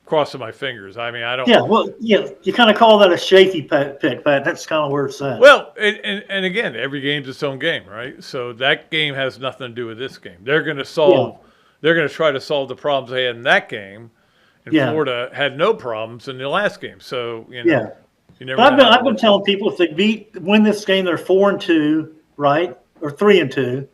crossing my fingers. I mean, I don't. Yeah, well, yeah, you kind of call that a shaky pick, Pat. That's kind of where it's at. Well, and again, every game's its own game, right? So that game has nothing to do with this game. They're going to solve. Yeah. They're going to try to solve the problems they had in that game, and Florida had no problems in the last game. So you know, you never. But I've been telling people if they win this game, they're 4-2, right, or 3-2.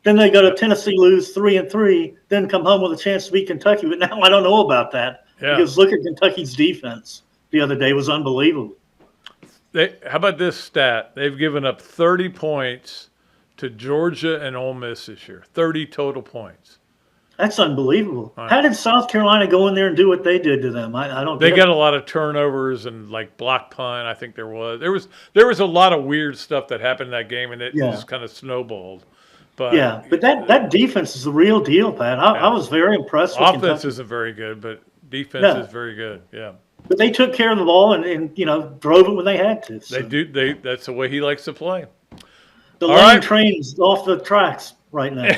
Then they go to Tennessee, lose 3-3, then come home with a chance to beat Kentucky. But now I don't know about that because look at Kentucky's defense the other day was unbelievable. How about this stat? They've given up 30 points to Georgia and Ole Miss this year. 30 total points. That's unbelievable. Right. How did South Carolina go in there and do what they did to them? I don't. They got a lot of turnovers and like block punt. I think there was a lot of weird stuff that happened in that game, and it just kind of snowballed. But that defense is the real deal, Pat. I was very impressed with Offense Kentucky. isn't very good, but defense is very good. Yeah. But they took care of the ball and drove it when they had to. So. They do. That's the way he likes to play. The lane train's off the tracks right now.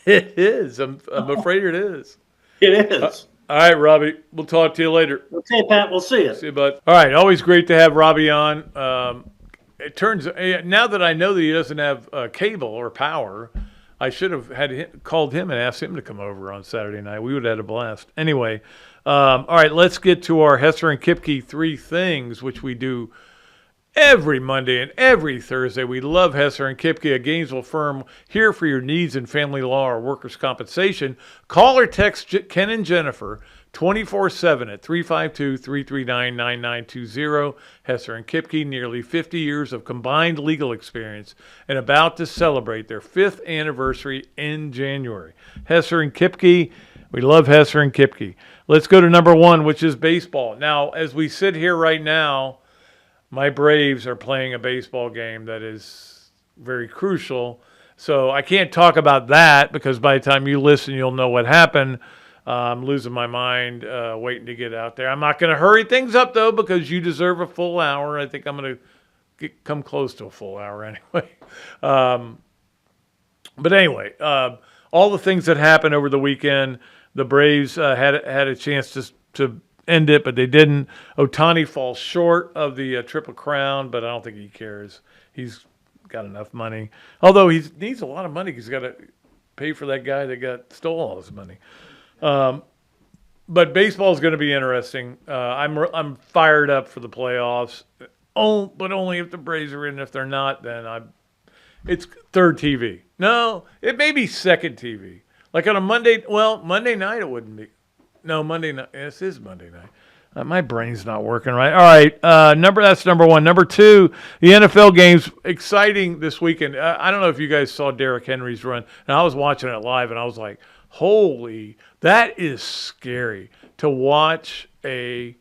It is. I'm afraid it is. It is. All right, Robbie. We'll talk to you later. Okay, Pat. We'll see you. See you, bud. All right. Always great to have Robbie on. It turns now that I know that he doesn't have cable or power, I should have called him and asked him to come over on Saturday night. We would have had a blast. Anyway, all right, let's get to our Hester and Kipke 3 things, which we do every Monday and every Thursday. We love Hester and Kipke, a Gainesville firm here for your needs in family law or workers' compensation. Call or text Ken and Jennifer 24/7 at 352-339-9920. Hester and Kipke, nearly 50 years of combined legal experience and about to celebrate their 5th anniversary in January. Hester and Kipke, we love Hester and Kipke. Let's go to number 1, which is baseball. Now, as we sit here right now, my Braves are playing a baseball game that is very crucial. So I can't talk about that because by the time you listen, you'll know what happened. I'm losing my mind waiting to get out there. I'm not going to hurry things up, though, because you deserve a full hour. I think I'm going to come close to a full hour anyway. But anyway, all the things that happened over the weekend, the Braves had a chance to end it, but they didn't. Ohtani falls short of the Triple Crown, but I don't think he cares. He's got enough money. Although he needs a lot of money because he's got to pay for that guy that stole all his money. But baseball is going to be interesting. I'm fired up for the playoffs. But only if the Braves are in. If they're not, then it's third TV. No, it may be second TV. Like on a Monday. Well, Monday night it wouldn't be. No, Monday night. This is Monday night. My brain's not working right. All right, that's number 1. Number 2, the NFL games, exciting this weekend. I don't know if you guys saw Derrick Henry's run, and I was watching it live, and I was like, holy, that is scary to watch a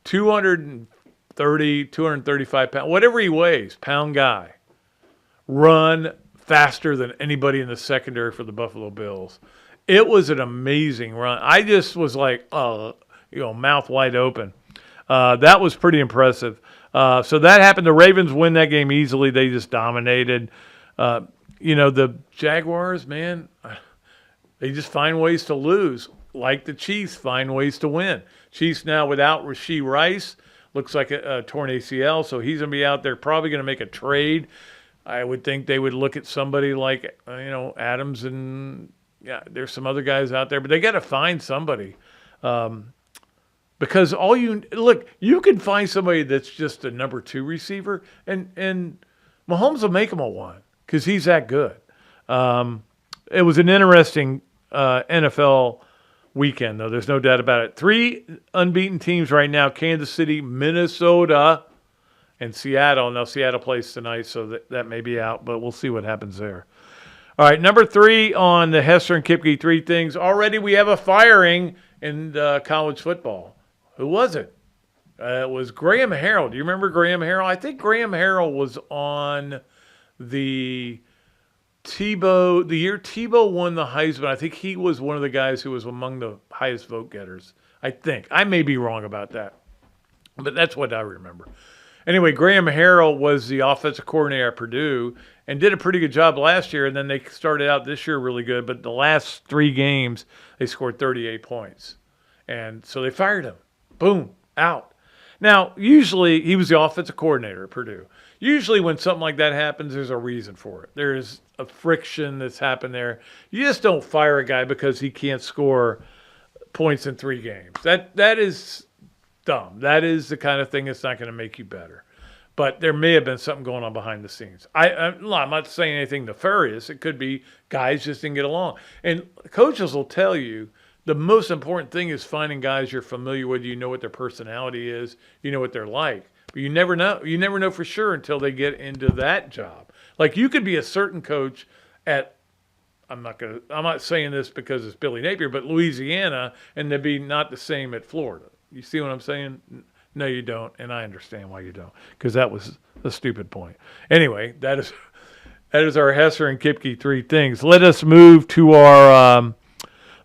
230, 235 pound, whatever he weighs, pound guy, run faster than anybody in the secondary for the Buffalo Bills. It was an amazing run. I just was like, mouth wide open. That was pretty impressive. So that happened. The Ravens win that game easily. They just dominated. The Jaguars, man, they just find ways to lose, like the Chiefs find ways to win. Chiefs now without Rashee Rice, looks like a torn ACL, so he's going to be out there probably going to make a trade. I would think they would look at somebody like, Adams and – yeah, there's some other guys out there, but they got to find somebody. Because you can find somebody that's just a number 2 receiver, and Mahomes will make him a 1 because he's that good. It was an interesting NFL weekend, though. There's no doubt about it. 3 unbeaten teams right now: Kansas City, Minnesota, and Seattle. Now Seattle plays tonight, so that may be out, but we'll see what happens there. All right, number 3 on the Hester and Kipke 3 things. Already we have a firing in college football. Who was it? It was Graham Harrell. Do you remember Graham Harrell? I think Graham Harrell was on the year Tebow won the Heisman. I think he was one of the guys who was among the highest vote getters. I think. I may be wrong about that, but that's what I remember. Anyway, Graham Harrell was the offensive coordinator at Purdue, and did a pretty good job last year, and then they started out this year really good, but the last 3 games, they scored 38 points. And so they fired him. Boom, out. Now, usually, he was the offensive coordinator at Purdue. Usually when something like that happens, there's a reason for it. There's a friction that's happened there. You just don't fire a guy because he can't score points in 3 games. That is dumb. That is the kind of thing that's not going to make you better. But there may have been something going on behind the scenes. I'm not saying anything nefarious. It could be guys just didn't get along. And coaches will tell you the most important thing is finding guys you're familiar with. You know what their personality is. You know what they're like. But you never know. You never know for sure until they get into that job. Like you could be a certain coach at, I'm not saying this because it's Billy Napier, but Louisiana, and they'd be not the same at Florida. You see what I'm saying? No, you don't, and I understand why you don't, because that was a stupid point. Anyway, that is our Hester and Kipke 3 things. Let us move to our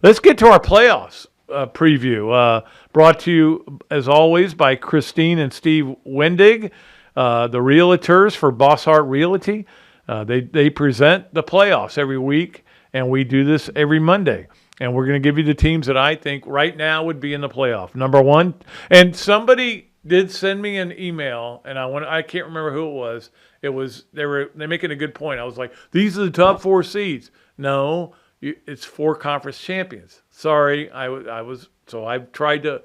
let's get to our playoffs preview. Brought to you, as always, by Christine and Steve Wendig, the realtors for Boss Hart Realty. They present the playoffs every week, and we do this every Monday. And we're going to give you the teams that I think right now would be in the playoff. Number 1, and somebody did send me an email, and I can't remember who it was. They're making a good point. I was like, these are the top 4 seeds. No, it's 4 conference champions. Sorry, I've tried to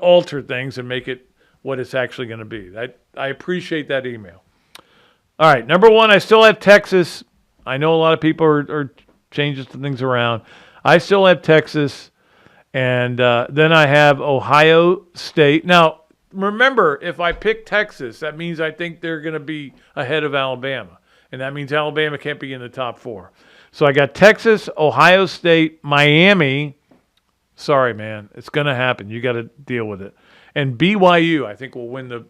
alter things and make it what it's actually going to be. I appreciate that email. All right, number 1, I still have Texas. I know a lot of people are changing some things around. I still have Texas, and then I have Ohio State. Now, remember, if I pick Texas, that means I think they're going to be ahead of Alabama, and that means Alabama can't be in the top 4. So I got Texas, Ohio State, Miami. Sorry, man, it's going to happen. You got to deal with it. And BYU, I think, will win the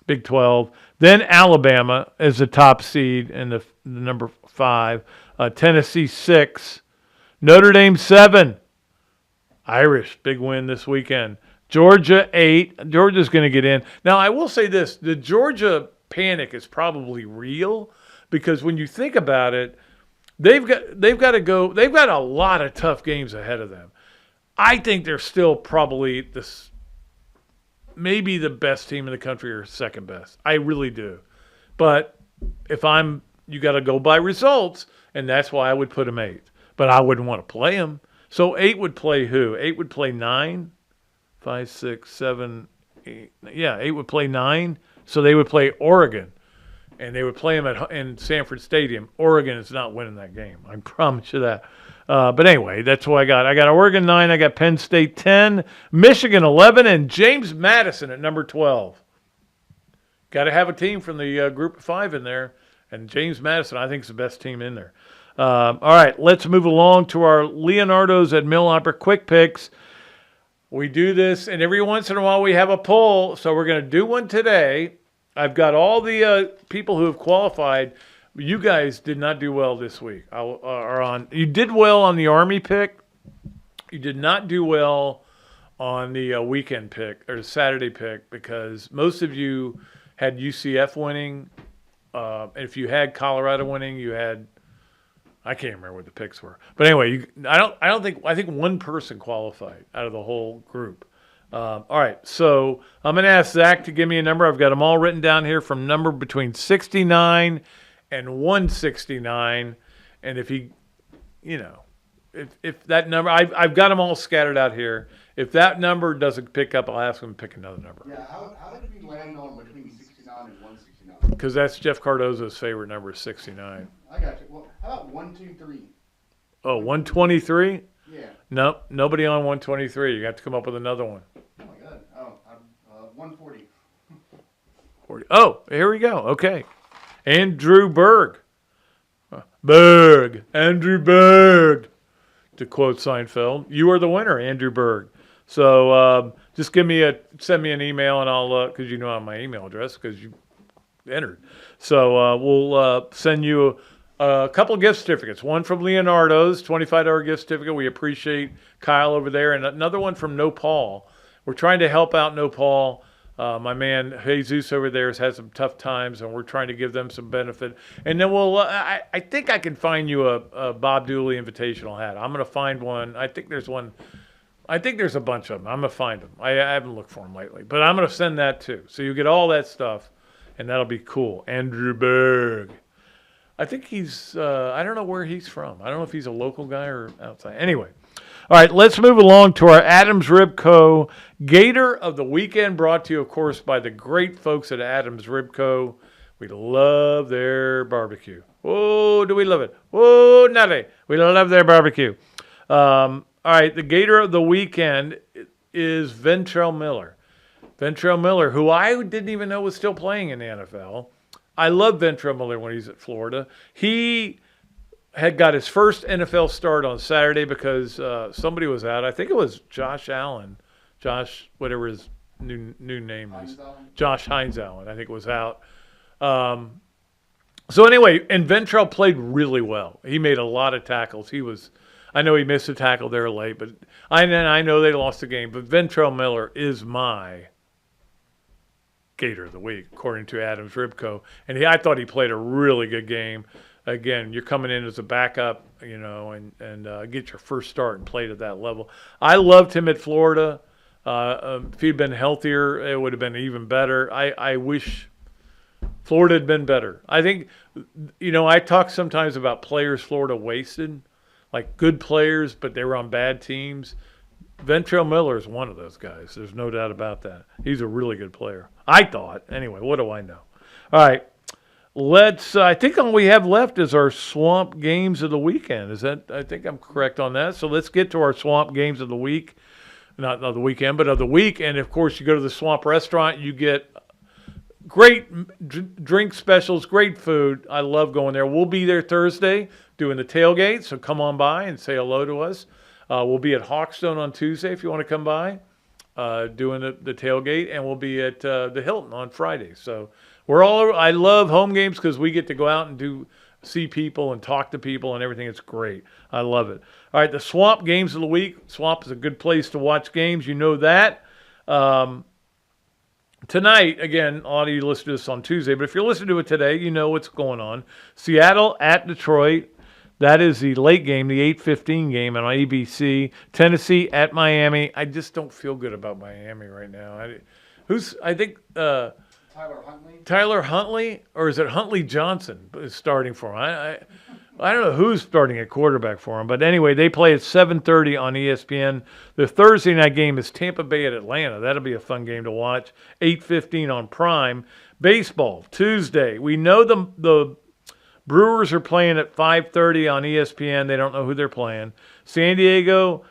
Big 12. Then Alabama as the top seed and the number 5. Tennessee 6. Notre Dame 7. Irish, big win this weekend. Georgia 8. Georgia's going to get in. Now, I will say this. The Georgia panic is probably real because when you think about it, they've got to go. They've got a lot of tough games ahead of them. I think they're still probably maybe the best team in the country or second best. I really do. But you got to go by results, and that's why I would put them 8th. But I wouldn't want to play them. So 8 would play who? 8 would play 9, 5, 6, 7, 8. Yeah, 8 would play 9. So they would play Oregon, and they would play them in Sanford Stadium. Oregon is not winning that game. I promise you that. But anyway, that's what I got. I got Oregon 9. I got Penn State 10, Michigan 11, and James Madison at number 12. Got to have a team from the group of 5 in there, and James Madison, I think, is the best team in there. All right, let's move along to our Leonardo's at Millhopper quick picks. We do this, and every once in a while we have a poll, so we're going to do one today. I've got all the people who have qualified. You guys did not do well this week. You did well on the Army pick. You did not do well on the weekend pick or the Saturday pick because most of you had UCF winning. And if you had Colorado winning, you had I can't remember what the picks were. But anyway, I think one person qualified out of the whole group. All right, so I'm going to ask Zach to give me a number. I've got them all written down here from number between 69 and 169. And if he, if that number, I've got them all scattered out here. If that number doesn't pick up, I'll ask him to pick another number. Yeah, how did we land on between 69 and 169? Because that's Jeff Cardozo's favorite number, is 69. I got you. Well, how about 123? Oh, 123? Yeah. Nope, nobody on 123. You have to come up with another one. Oh, my God. Oh, 140. 40. Oh, here we go. Okay. Andrew Berg. Andrew Berg. To quote Seinfeld, you are the winner, Andrew Berg. So just send me an email, and I'll because you know I have my email address because you entered. So we'll send you a couple of gift certificates. One from Leonardo's, $25 gift certificate. We appreciate Kyle over there, and another one from No Paul. We're trying to help out No Paul. My man Jesus over there has had some tough times, and we're trying to give them some benefit. And then I think I can find you a Bob Dooley invitational hat. I'm going to find one. I think there's one. I think there's a bunch of them. I'm going to find them. I haven't looked for them lately. But I'm going to send that too. So you get all that stuff, and that'll be cool. Andrew Berg. I think he's, I don't know where he's from. I don't know if he's a local guy or outside. Anyway. All right, let's move along to our Adams Rib Co. Gator of the Weekend, brought to you, of course, by the great folks at Adams Rib Co. We love their barbecue. Oh, do we love it? Oh, nutty. We love their barbecue. All right, the Gator of the Weekend is Ventrell Miller. Ventrell Miller, who I didn't even know was still playing in the NFL. I love Ventrell Miller when he's at Florida. He had got his first NFL start on Saturday because somebody was out. I think it was Josh Allen. Josh, whatever his new name is. Josh Hines Allen, I think, was out. So anyway, and Ventrell played really well. He made a lot of tackles. I know he missed a tackle there late, but I know they lost the game. But Ventrell Miller is my Gator of the Week, according to Adams Rib Co. And I thought he played a really good game. Again, you're coming in as a backup, and get your first start and played at that level. I loved him at Florida. If he'd been healthier, it would have been even better. I wish Florida had been better. I think, I talk sometimes about players Florida wasted, like good players, but they were on bad teams. Ventrell Miller is one of those guys. There's no doubt about that. He's a really good player. I thought. Anyway, what do I know? All right. I think all we have left is our Swamp Games of the Weekend. I think I'm correct on that. So let's get to our Swamp Games of the Week. Not of the weekend, but of the week. And, of course, you go to the Swamp Restaurant, you get great drink specials, great food. I love going there. We'll be there Thursday doing the tailgate, so come on by and say hello to us. We'll be at Hawkstone on Tuesday if you want to come by doing the tailgate, and we'll be at the Hilton on Friday. So I love home games because we get to go out and see people and talk to people and everything. It's great. I love it. All right, the Swamp Games of the Week. Swamp is a good place to watch games. You know that. Tonight, again, a lot of you listen to this on Tuesday, but if you're listening to it today, you know what's going on. Seattle at Detroit. That is the late game, the 8:15 game on ABC. Tennessee at Miami. I just don't feel good about Miami right now. Tyler Huntley, or is it Huntley Johnson is starting for him? I don't know who's starting at quarterback for him. But anyway, they play at 7:30 on ESPN. The Thursday night game is Tampa Bay at Atlanta. That'll be a fun game to watch. 8:15 on Prime. Baseball, Tuesday. We know the Brewers are playing at 5:30 on ESPN. They don't know who they're playing. San Diego,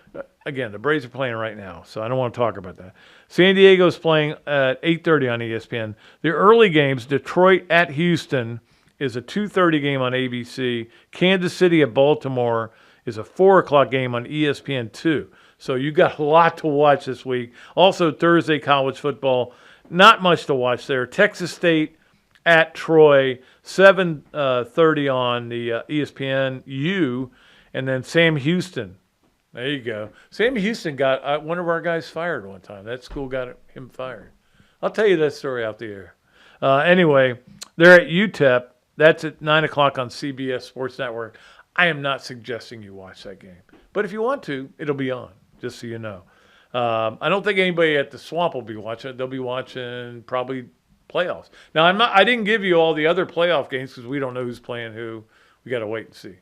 again, the Braves are playing right now, so I don't want to talk about that. San Diego's playing at 8:30 on ESPN. The early games, Detroit at Houston is a 2:30 game on ABC. Kansas City at Baltimore is a 4 o'clock game on ESPN2. So you got a lot to watch this week. Also, Thursday college football, not much to watch there. Texas State at Troy, 7:30 on the ESPN-U, and then Sam Houston. There you go. Sam Houston got one of our guys fired one time. That school got him fired. I'll tell you that story out the air. Anyway, they're at UTEP. That's at 9 o'clock on CBS Sports Network. I am not suggesting you watch that game. But if you want to, it'll be on, just so you know. I don't think anybody at the Swamp will be watching it. They'll be watching probably playoffs. Now, I didn't give you all the other playoff games because we don't know who's playing who. We got to wait and see.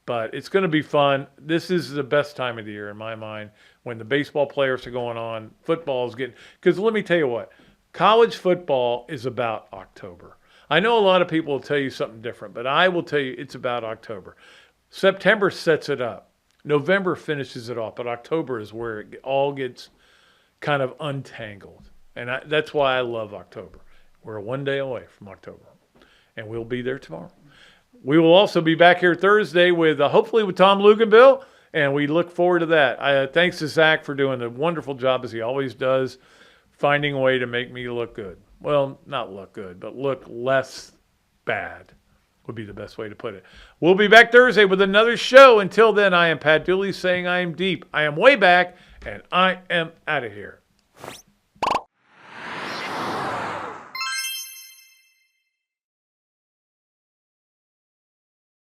But it's going to be fun. This is the best time of the year in my mind when the baseball players are going on. Football is getting – because let me tell you what. College football is about October. I know a lot of people will tell you something different, but I will tell you it's about October. September sets it up. November finishes it off, but October is where it all gets kind of untangled. And that's why I love October. We're one day away from October, and we'll be there tomorrow. We will also be back here Thursday with hopefully with Tom Luganbill, and we look forward to that. Thanks to Zach for doing a wonderful job, as he always does, finding a way to make me look good. Well, not look good, but look less bad would be the best way to put it. We'll be back Thursday with another show. Until then, I am Pat Dooley saying I am deep. I am way back, and I am out of here.